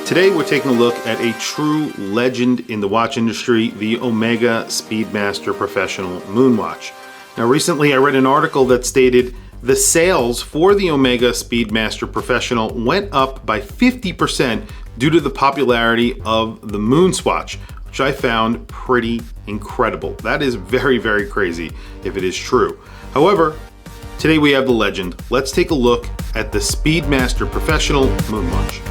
Today we're taking a look at a true legend in the watch industry, the Omega Speedmaster Professional Moonwatch. Now recently I read an article that stated the sales for the Omega Speedmaster Professional went up by 50% due to the popularity of the Moonwatch, which I found pretty incredible. That is very, very crazy if it is true. However, today we have the legend. Let's take a look at the Speedmaster Professional Moonwatch.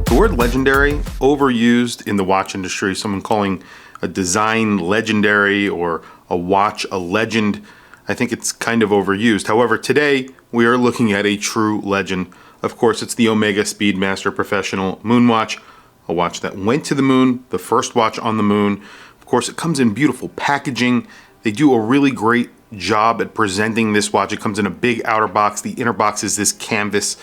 The word legendary, overused in the watch industry, someone calling a design legendary or a watch a legend. I think it's kind of overused. However, today we are looking at a true legend. Of course, it's the Omega Speedmaster Professional Moonwatch, a watch that went to the moon, the first watch on the moon. Of course, it comes in beautiful packaging. They do a really great job at presenting this watch. It comes in a big outer box. The inner box is this canvas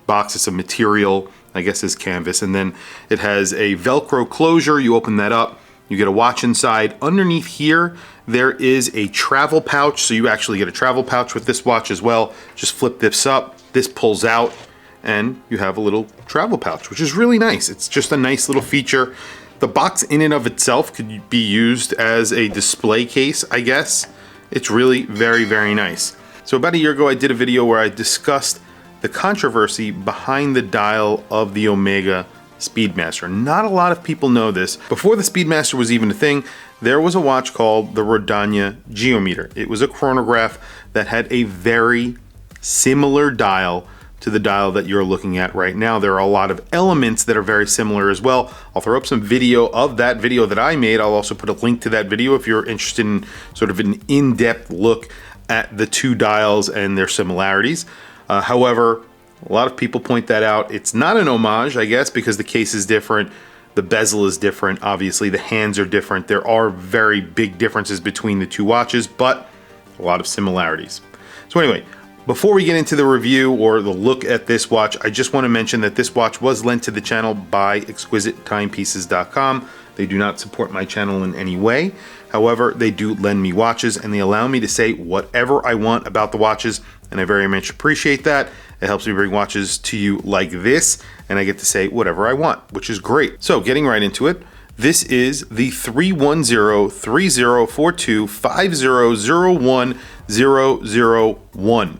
box. It's a material, I guess, is canvas, and then it has a Velcro closure. You open that up, you get a watch inside. Underneath here there is a travel pouch, so you actually get a travel pouch with this watch as well. Just flip this up, this pulls out, and you have a little travel pouch, which is really nice. It's just a nice little feature. The box in and of itself could be used as a display case, I guess. It's really very, very nice. So about a year ago I did a video where I discussed the controversy behind the dial of the Omega Speedmaster. Not a lot of people know this. Before the Speedmaster was even a thing, there was a watch called the Rodania Geometer. It was a chronograph that had a very similar dial to the dial that you're looking at right now. There are a lot of elements that are very similar as well. I'll throw up some video of that video that I made. I'll also put a link to that video if you're interested in sort of an in-depth look at the two dials and their similarities. However, a lot of people point that out. It's not an homage, I guess, because the case is different, the bezel is different, obviously the hands are different. There are very big differences between the two watches, but a lot of similarities. So anyway, before we get into the review or the look at this watch, I just want to mention that this watch was lent to the channel by ExquisiteTimepieces.com. They do not support my channel in any way. However, they do lend me watches and they allow me to say whatever I want about the watches, and I very much appreciate that. It helps me bring watches to you like this, and I get to say whatever I want, which is great. So getting right into it, this is the 310-3042-5001-001.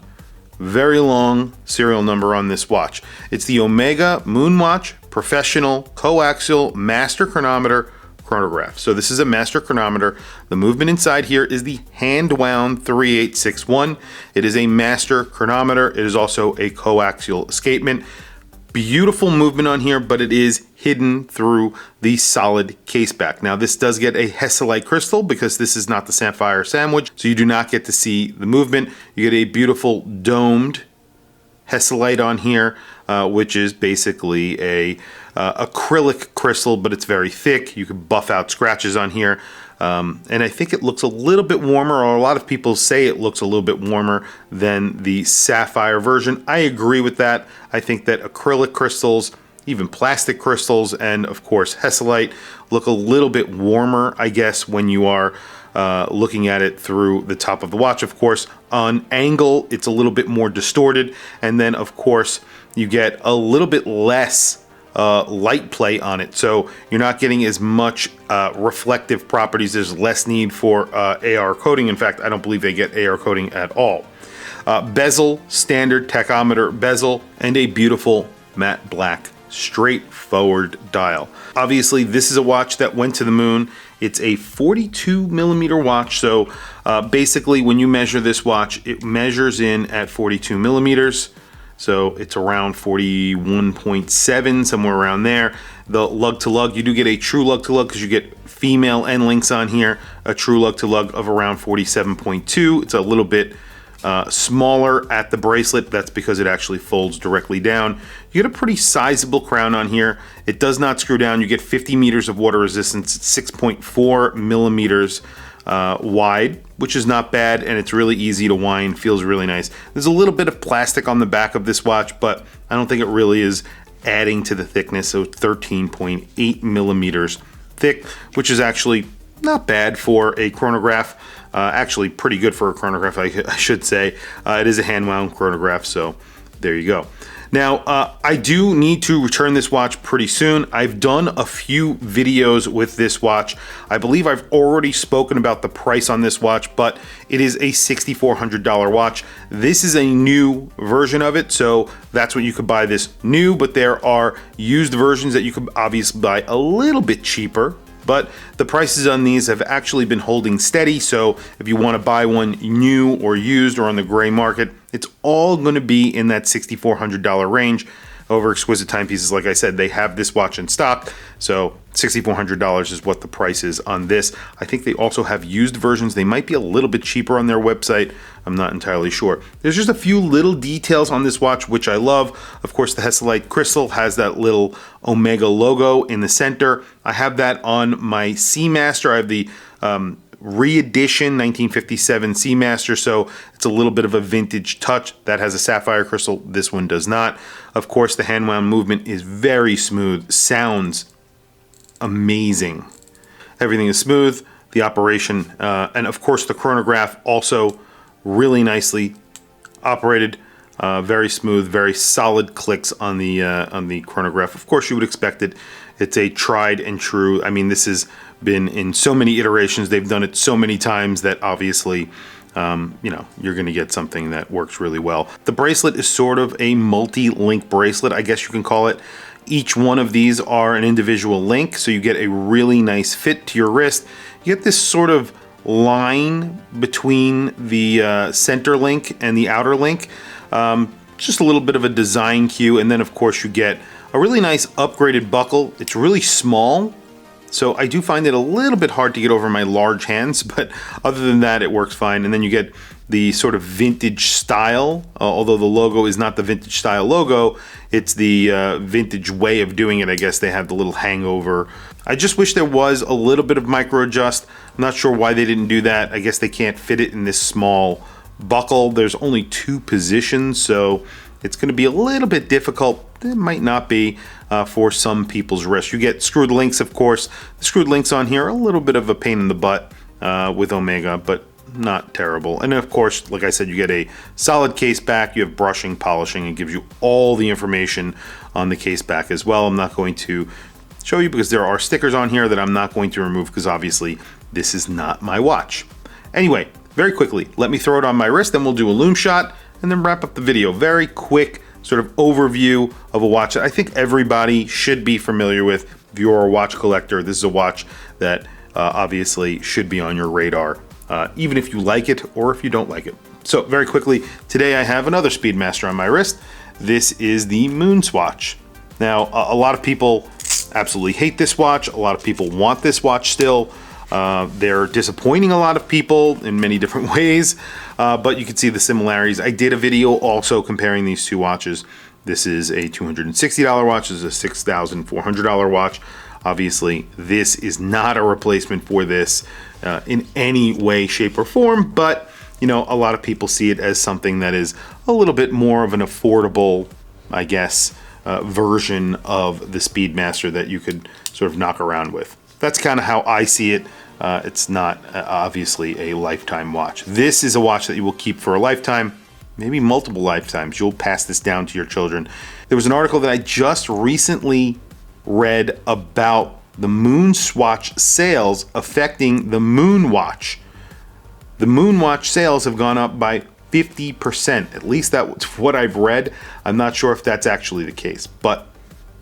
Very long serial number on this watch. It's the Omega Moonwatch Professional Co-axial Master Chronometer Chronograph. So this is a master chronometer. The movement inside here is the hand-wound 3861. It is a master chronometer. It is also a coaxial escapement. Beautiful movement on here, but it is hidden through the solid case back. Now this does get a Hesalite crystal because this is not the sapphire sandwich, so you do not get to see the movement. You get a beautiful domed Hesalite on here, which is basically a acrylic crystal, but it's very thick. You can buff out scratches on here. And I think it looks a little bit warmer, or a lot of people say it looks a little bit warmer than the sapphire version. I agree with that. I think that acrylic crystals, even plastic crystals, and of course Hesalite look a little bit warmer, I guess, when you are looking at it through the top of the watch. Of course, on angle, it's a little bit more distorted. And then, of course, you get a little bit less light play on it. So you're not getting as much reflective properties. There's less need for AR coating. In fact, I don't believe they get AR coating at all. Bezel, standard tachometer bezel, and a beautiful matte black straightforward dial. Obviously, this is a watch that went to the moon. It's a 42 millimeter watch. So basically, when you measure this watch, it measures in at 42 millimeters. So it's around 41.7, somewhere around there. The lug to lug, you do get a true lug to lug because you get female end links on here. A true lug to lug of around 47.2. It's a little bit smaller at the bracelet. That's because it actually folds directly down. You get a pretty sizable crown on here. It does not screw down. You get 50 meters of water resistance. It's 6.4 millimeters wide, which is not bad, and it's really easy to wind. Feels really nice. There's a little bit of plastic on the back of this watch, but I don't think it really is adding to the thickness. So 13.8 millimeters thick, which is actually not bad for a chronograph. Actually pretty good for a chronograph, I should say. It is a hand wound chronograph, so there you go. Now, I do need to return this watch pretty soon. I've done a few videos with this watch. I believe I've already spoken about the price on this watch, but it is a $6,400 watch. This is a new version of it, so that's what you could buy this new, but there are used versions that you could obviously buy a little bit cheaper. But the prices on these have actually been holding steady, so if you want to buy one new or used or on the gray market, it's all going to be in that $6,400 range. Over Exquisite Timepieces, like I said, they have this watch in stock, so $6,400 is what the price is on this. I think they also have used versions. They might be a little bit cheaper on their website. I'm not entirely sure. There's just a few little details on this watch which I love. Of course, the Hesalite crystal has that little Omega logo in the center. I have that on my Seamaster. I have the re-edition 1957 Seamaster, so it's a little bit of a vintage touch. That has a sapphire crystal, this one does not. Of course, the hand wound movement is very smooth, sounds amazing. Everything is smooth, the operation, and of course the chronograph also really nicely operated, very smooth, very solid clicks on the chronograph. Of course you would expect it. It's a tried and true. I mean, this has been in so many iterations. They've done it so many times that obviously, you know, you're going to get something that works really well. The bracelet is sort of a multi-link bracelet, I guess you can call it. Each one of these are an individual link, so you get a really nice fit to your wrist. You get this sort of line between the center link and the outer link. Just a little bit of a design cue, and then of course you get a really nice upgraded buckle. It's really small, so I do find it a little bit hard to get over my large hands, but other than that it works fine. And then you get the sort of vintage style, although the logo is not the vintage style logo, it's the vintage way of doing it. I guess they have the little hangover. I just wish there was a little bit of micro adjust. I'm not sure why they didn't do that. I guess they can't fit it in this small buckle. There's only 2 positions, so it's going to be a little bit difficult. It might not be for some people's wrists. You get screwed links, of course. The screwed links on here are a little bit of a pain in the butt with Omega, but not terrible. And of course, like I said, you get a solid case back. You have brushing, polishing. It gives you all the information on the case back as well. I'm not going to show you because there are stickers on here that I'm not going to remove because obviously this is not my watch. Anyway, very quickly, let me throw it on my wrist, then we'll do a loom shot and then wrap up the video. Very quick sort of overview of a watch that I think everybody should be familiar with. If you're a watch collector, this is a watch that obviously should be on your radar, even if you like it or if you don't like it. So very quickly, today I have another Speedmaster on my wrist. This is the Moonwatch. Now, a lot of people absolutely hate this watch. A lot of people want this watch still. They're disappointing a lot of people in many different ways, but you can see the similarities. I did a video also comparing these two watches. This is a $260 watch, this is a $6,400 watch. Obviously, this is not a replacement for this in any way, shape, or form, but you know, a lot of people see it as something that is a little bit more of an affordable, I guess, version of the Speedmaster that you could sort of knock around with. That's kind of how I see it. It's not obviously a lifetime watch. This is a watch that you will keep for a lifetime, maybe multiple lifetimes. You'll pass this down to your children. There was an article that I just recently read about the Moonwatch sales affecting the Moonwatch. The Moonwatch sales have gone up by 50%. At least that's what I've read. I'm not sure if that's actually the case, but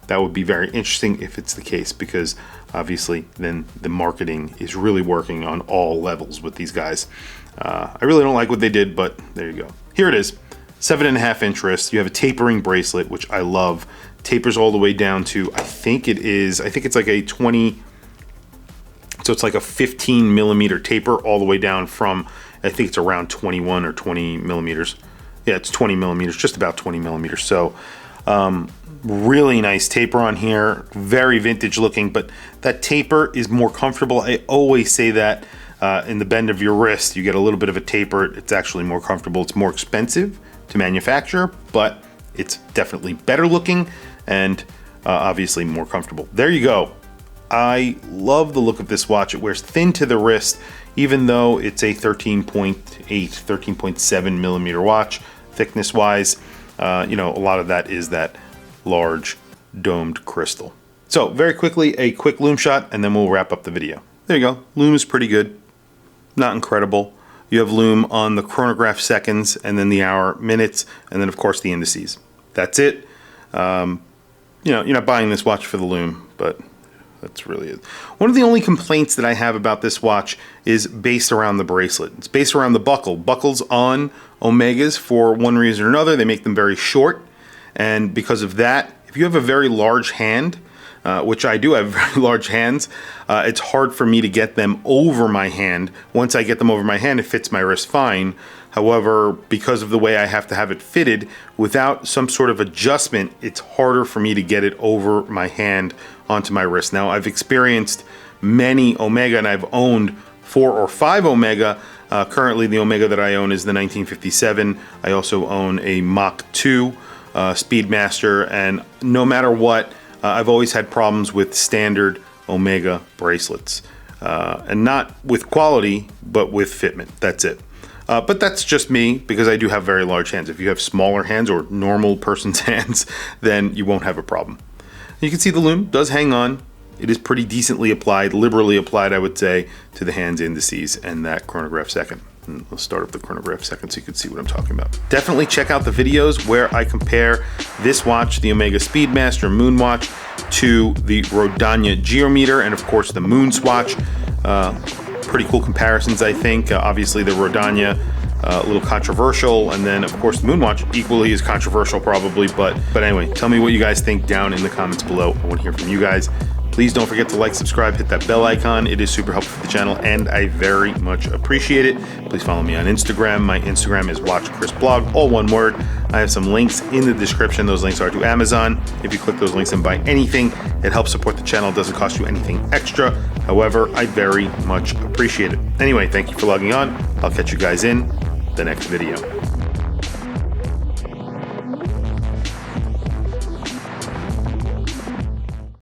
that would be very interesting if it's the case, because obviously then the marketing is really working on all levels with these guys. I really don't like what they did, but there you go. Here it is, 7.5 inch wrist. You have a tapering bracelet, which I love. Tapers all the way down to, I think it's like a 20, so it's like a 15 millimeter taper all the way down from, I think it's around 21 or 20 millimeters. Yeah, it's 20 millimeters, just about 20 millimeters. So really nice taper on here, very vintage looking, but that taper is more comfortable. I always say that in the bend of your wrist, you get a little bit of a taper. It's actually more comfortable. It's more expensive to manufacture, but it's definitely better looking and obviously more comfortable. There you go. I love the look of this watch. It wears thin to the wrist. even though it's a 13.8, 13.7 millimeter watch thickness wise. You know, a lot of that is that large domed crystal. So very quickly, a quick lume shot, and then we'll wrap up the video. There you go. Lume is pretty good. Not incredible. You have lume on the chronograph seconds, and then the hour minutes, and then of course the indices. That's it. You know, you're not buying this watch for the lume, but that's really it. One of the only complaints that I have about this watch is based around the bracelet. It's based around the buckle. Buckles on Omegas, for one reason or another, they make them very short, and because of that, if you have a very large hand, which I do have very large hands, it's hard for me to get them over my hand. Once I get them over my hand, it fits my wrist fine. However, because of the way I have to have it fitted, without some sort of adjustment, it's harder for me to get it over my hand onto my wrist. Now, I've experienced many Omega, and I've owned 4 or 5 Omega. Currently, the Omega that I own is the 1957. I also own a Mach 2 Speedmaster, and no matter what, I've always had problems with standard Omega bracelets. And not with quality, but with fitment. That's it. But that's just me, because I do have very large hands. If you have smaller hands or normal person's hands, then you won't have a problem. You can see the lume does hang on. It is pretty decently applied, liberally applied, I would say, to the hands indices and that chronograph second. And let's start up the chronograph second so you can see what I'm talking about. Definitely check out the videos where I compare this watch, the Omega Speedmaster Moonwatch, to the Rodania Geometer, and of course the Moonswatch. Pretty cool comparisons, I think. Obviously the Rodania, a little controversial, and then of course the Moonwatch equally is controversial probably, but anyway, tell me what you guys think down in the comments below. I want to hear from you guys. Please don't forget to like, subscribe, hit that bell icon. It is super helpful for the channel, and I very much appreciate it. Please follow me on Instagram. My Instagram is WatchChrisBlog, all one word. I have some links in the description. Those links are to Amazon. If you click those links and buy anything, it helps support the channel. It doesn't cost you anything extra. However, I very much appreciate it. Anyway, thank you for logging on. I'll catch you guys in the next video.